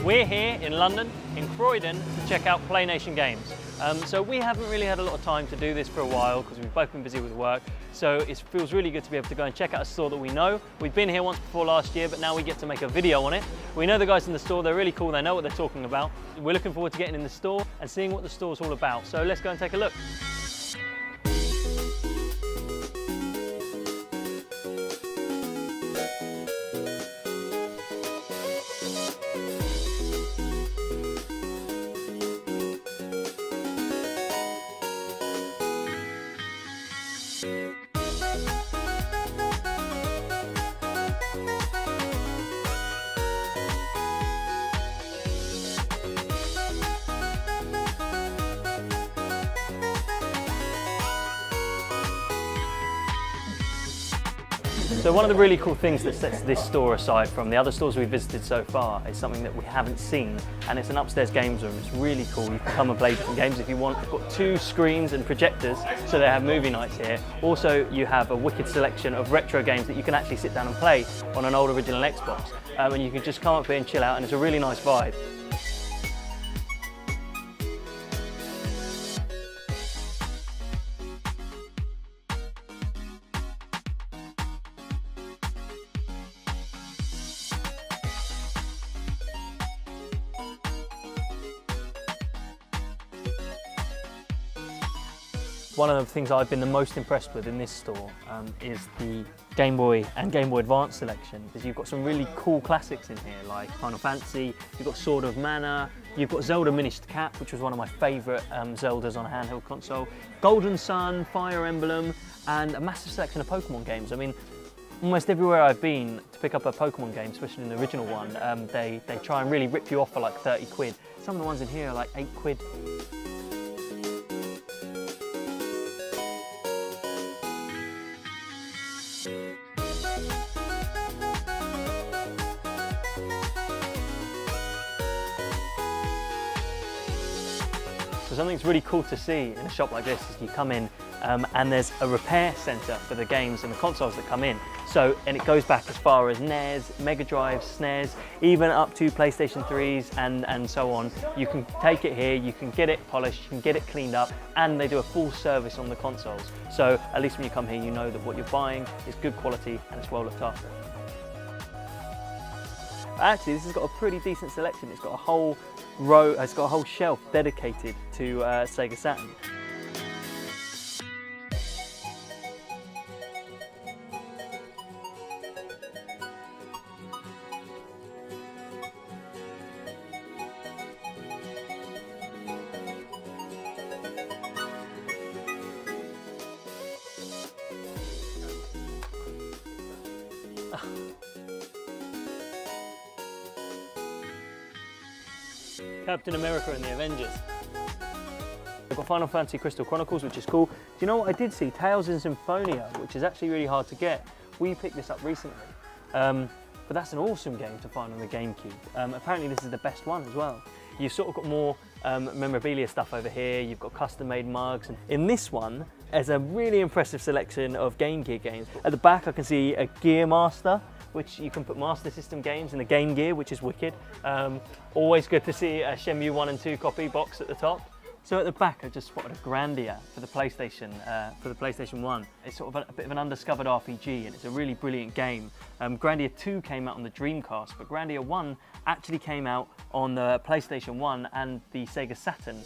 We're here in London, in Croydon, to check out Playnation Games. So we haven't really had a lot of time to do this for a while because we've both been busy with work. So it feels really good to be able to go and check out a store that we know. We've been here once before last year, but now we get to make a video on it. We know the guys in the store, they're really cool, they know what they're talking about. We're looking forward to getting in the store and seeing what the store's all about. So let's go and take a look. So one of the really cool things that sets this store aside from the other stores we've visited so far is something that we haven't seen, and it's an upstairs games room. It's really cool. You can come and play different games if you want. We've got 2 screens and projectors, so they have movie nights here. Also, you have a wicked selection of retro games that you can actually sit down and play on an old original Xbox, and you can just come up here and chill out, and it's a really nice vibe. One of the things I've been the most impressed with in this store is the Game Boy and Game Boy Advance selection, because you've got some really cool classics in here, like Final Fantasy, you've got Sword of Mana, you've got Zelda Minish Cap, which was one of my favourite Zeldas on a handheld console, Golden Sun, Fire Emblem, and a massive selection of Pokemon games. I mean, almost everywhere I've been to pick up a Pokemon game, especially in the original one, they try and really rip you off for like 30 quid. Some of the ones in here are like 8 quid. So something that's really cool to see in a shop like this is you come in and there's a repair centre for the games and the consoles that come in. And it goes back as far as NES, Mega Drives, SNES, even up to PlayStation 3s and so on. You can take it here, you can get it polished, you can get it cleaned up, and they do a full service on the consoles. So at least when you come here, you know that what you're buying is good quality and it's well looked after. Actually, this has got a pretty decent selection. It's got a whole row, it's got a whole shelf dedicated to Sega Saturn. Captain America and the Avengers. I've got Final Fantasy Crystal Chronicles, which is cool. Do you know what I did see? Tales in Symphonia, which is actually really hard to get. We picked this up recently, but that's an awesome game to find on the GameCube. Apparently this is the best one as well. You've sort of got more memorabilia stuff over here. You've got custom-made mugs. And in this one, there's a really impressive selection of Game Gear games. At the back, I can see a Gear Master, which you can put Master System games in the Game Gear, which is wicked. Always good to see a Shenmue 1 and 2 copy box at the top. So at the back, I just spotted a Grandia for the PlayStation 1. It's sort of a bit of an undiscovered RPG, and it's a really brilliant game. Grandia 2 came out on the Dreamcast, but Grandia 1 actually came out on the PlayStation 1 and the Sega Saturn.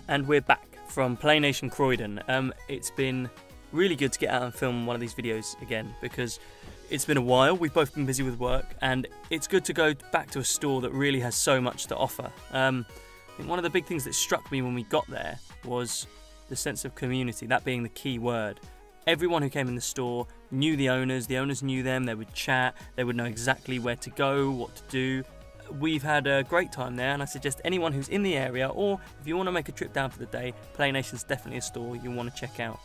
And we're back from Playnation Croydon. It's been really good to get out and film one of these videos again, because it's been a while. We've both been busy with work, and it's good to go back to a store that really has so much to offer. I think one of the big things that struck me when we got there was the sense of community, that being the key word. Everyone who came in the store knew the owners knew them, they would chat, they would know exactly where to go, what to do. We've had a great time there, and I suggest anyone who's in the area, or if you want to make a trip down for the day, Playnation's definitely a store you'll want to check out.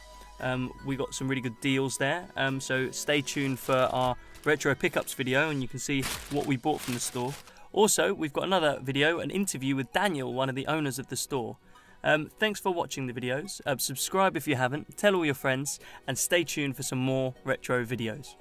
We got some really good deals there, so stay tuned for our retro pickups video and you can see what we bought from the store. Also, we've got another video, an interview with Daniel, one of the owners of the store. Thanks for watching the videos. Subscribe if you haven't, tell all your friends, and stay tuned for some more retro videos.